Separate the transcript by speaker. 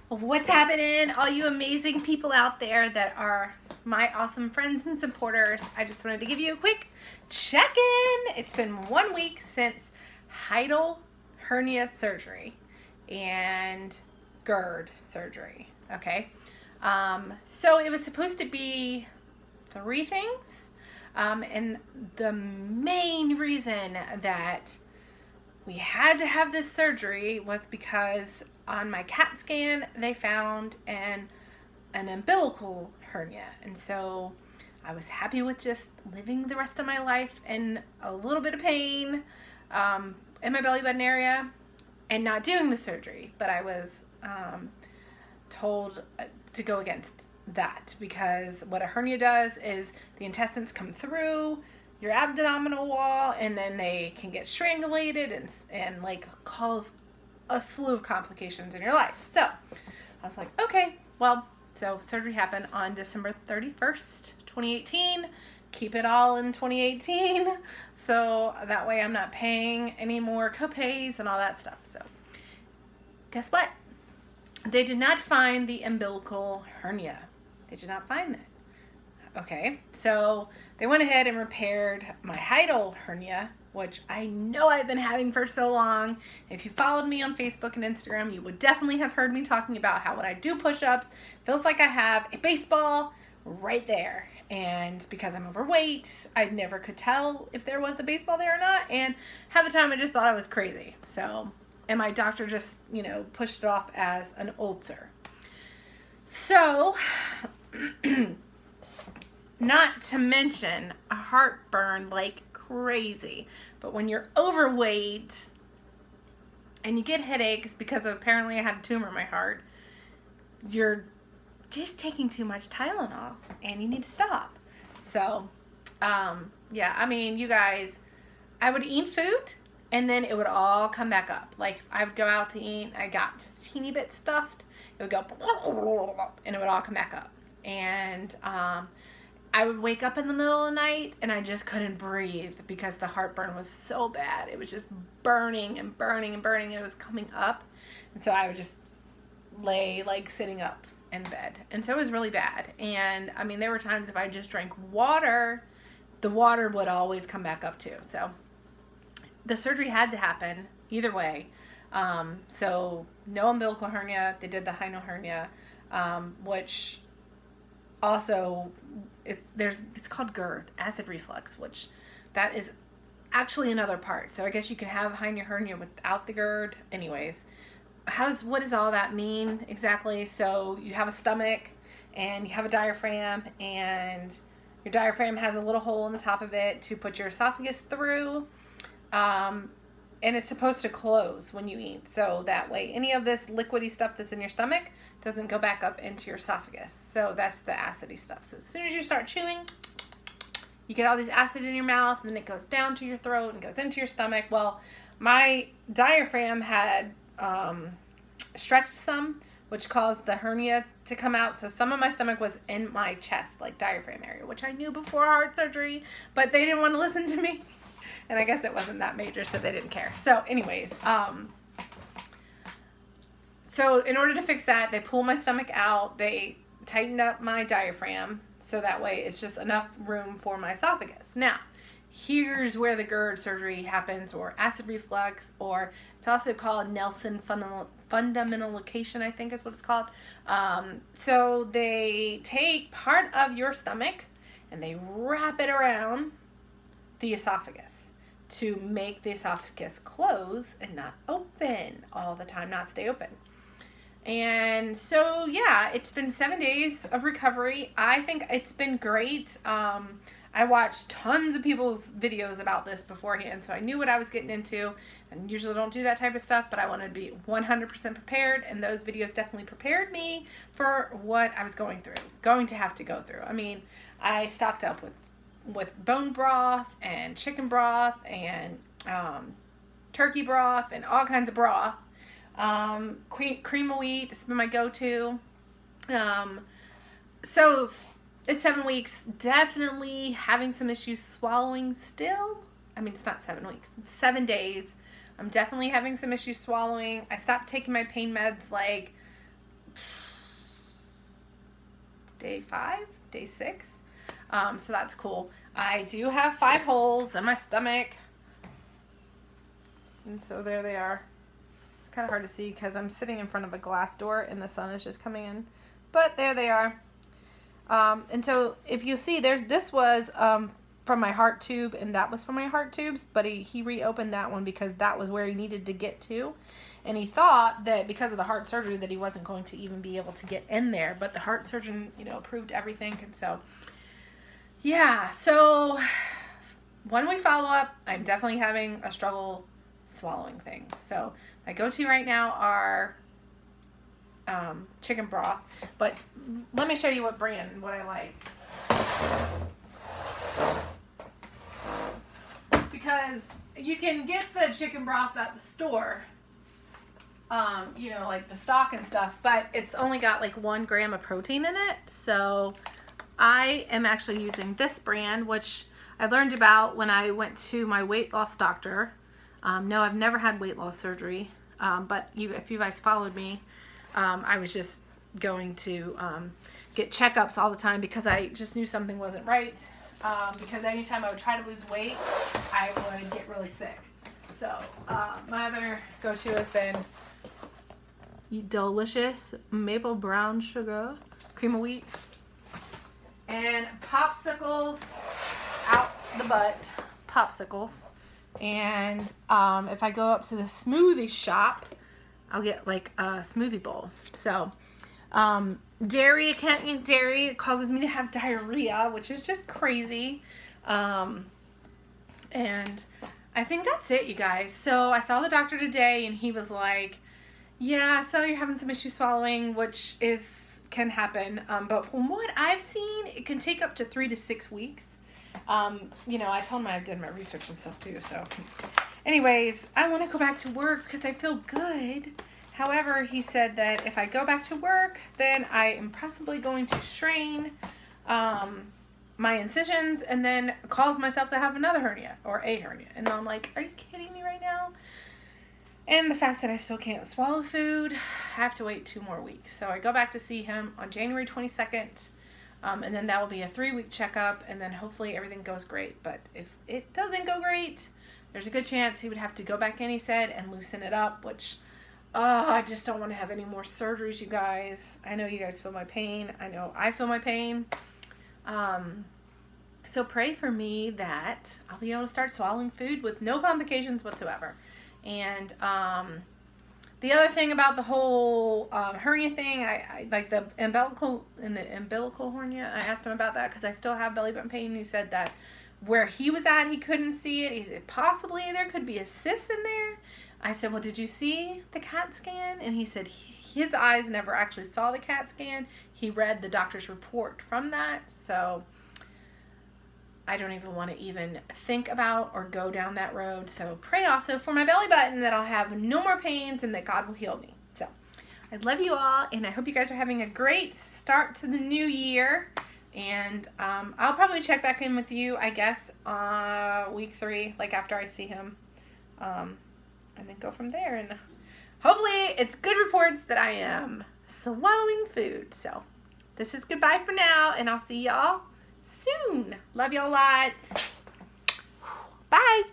Speaker 1: What's happening, all you amazing people out there that are my awesome friends and supporters? I just wanted to give you a quick check-in. It's been 1 week since Hiatal Hernia Surgery and GERD surgery, okay? So it was supposed to be 3 things, and the main reason that we had to have this surgery was because on my CAT scan they found an umbilical hernia, and so I was happy with just living the rest of my life in a little bit of pain in my belly button area and not doing the surgery. But I was told to go against that, because what a hernia does is the intestines come through your abdominal wall and then they can get strangulated and like cause a slew of complications in your life. So I was like, okay, well, so surgery happened on December 31st, 2018. Keep it all in 2018, so that way I'm not paying any more copays and all that stuff. So guess what? They did not find the umbilical hernia. They did not find that. Okay, so they went ahead and repaired my hiatal hernia, which I know I've been having for so long. If you followed me on Facebook and Instagram, you would definitely have heard me talking about how when I do push-ups, feels like I have a baseball right there. And because I'm overweight, I never could tell if there was a baseball there or not. And half the time I just thought I was crazy. So, and my doctor just, pushed it off as an ulcer. So, not to mention a heartburn like crazy. But when you're overweight and you get headaches because apparently I had a tumor in my heart, you're just taking too much Tylenol and you need to stop. So, yeah, I mean, you guys, I would eat food and then it would all come back up. Like, I would go out to eat, I got just a teeny bit stuffed, it would go and it would all come back up. And I would wake up in the middle of the night and I just couldn't breathe because the heartburn was so bad. It was just burning and burning and burning, and it was coming up. And so I would just lay like sitting up in bed. And so it was really bad. And I mean, there were times if I just drank water, the water would always come back up too. So the surgery had to happen either way. So no umbilical hernia. They did the hiatal hernia, which also it's called GERD, acid reflux, which that is actually another part. So I guess you can have hiatal hernia without the GERD. Anyways, what does all that mean exactly? So you have a stomach and you have a diaphragm, and your diaphragm has a little hole in the top of it to put your esophagus through, and it's supposed to close when you eat, so that way any of this liquidy stuff that's in your stomach doesn't go back up into your esophagus. So that's the acidy stuff. So as soon as you start chewing, you get all these acid in your mouth, and then it goes down to your throat and goes into your stomach. Well, my diaphragm had stretched some, which caused the hernia to come out. So some of my stomach was in my chest, like diaphragm area, which I knew before heart surgery, but they didn't want to listen to me. And I guess it wasn't that major, so they didn't care. So anyways, so in order to fix that, they pulled my stomach out. They tightened up my diaphragm, so that way it's just enough room for my esophagus. Now, here's where the GERD surgery happens, or acid reflux, or it's also called Nissen Fundoplication, I think is what it's called. So they take part of your stomach and they wrap it around the esophagus to make the esophagus close and not open all the time, not stay open. And so, yeah, it's been 7 days of recovery. I think it's been great. I watched tons of people's videos about this beforehand, so I knew what I was getting into. And usually don't do that type of stuff, but I wanted to be 100% prepared, and those videos definitely prepared me for what I was going to have to go through. I mean, I stocked up with bone broth and chicken broth and turkey broth and all kinds of broth. Cream of wheat has been my go-to. So it's 7 weeks. Definitely having some issues swallowing still. I mean, it's not 7 weeks. It's 7 days. I'm definitely having some issues swallowing. I stopped taking my pain meds like day 5, day 6. So that's cool. I do have 5 holes in my stomach. And so there they are. It's kind of hard to see because I'm sitting in front of a glass door and the sun is just coming in. But there they are. And so if you see, this was from my heart tube, and that was from my heart tubes, but he reopened that one because that was where he needed to get to. And he thought that because of the heart surgery that he wasn't going to even be able to get in there, but the heart surgeon, approved everything. And so, yeah, so 1 week follow-up, I'm definitely having a struggle swallowing things. So my go-to right now are chicken broth, but let me show you what brand and what I like. Because you can get the chicken broth at the store, like the stock and stuff, but it's only got like 1 gram of protein in it. So I am actually using this brand, which I learned about when I went to my weight loss doctor. No, I've never had weight loss surgery, but if you guys followed me, I was just going to get checkups all the time because I just knew something wasn't right. Because anytime I would try to lose weight, I would get really sick. So my other go-to has been delicious maple brown sugar, cream of wheat, and popsicles out the butt, popsicles. And if I go up to the smoothie shop, I'll get like a smoothie bowl. So dairy, I can't eat dairy. It causes me to have diarrhea, which is just crazy. And I think that's it, you guys. So I saw the doctor today and he was like, yeah, so you're having some issues swallowing, which can happen. But from what I've seen, it can take up to 3 to 6 weeks. I told him I've done my research and stuff too. So anyways, I want to go back to work because I feel good. However, he said that if I go back to work, then I am possibly going to strain my incisions and then cause myself to have another hernia or a hernia. And I'm like, are you kidding me right now? And the fact that I still can't swallow food, I have to wait 2 more weeks. So I go back to see him on January 22nd. And then that will be a 3-week checkup, and then hopefully everything goes great. But if it doesn't go great, there's a good chance he would have to go back in, he said, and loosen it up, which, I just don't want to have any more surgeries, you guys. I know you guys feel my pain. I know I feel my pain. So pray for me that I'll be able to start swallowing food with no complications whatsoever. And the other thing about the whole hernia thing, I like the umbilical hernia. I asked him about that because I still have belly button pain. He said that where he was at, he couldn't see it. He said possibly there could be a cyst in there. I said, well, did you see the CAT scan? And he said his eyes never actually saw the CAT scan. He read the doctor's report from that. So I don't even want to even think about or go down that road. So pray also for my belly button that I'll have no more pains and that God will heal me. So I love you all, and I hope you guys are having a great start to the new year. And I'll probably check back in with you, I guess, week 3, like after I see him. And then go from there. And hopefully it's good reports that I am swallowing food. So this is goodbye for now, and I'll see y'all soon. Love y'all lots. Bye.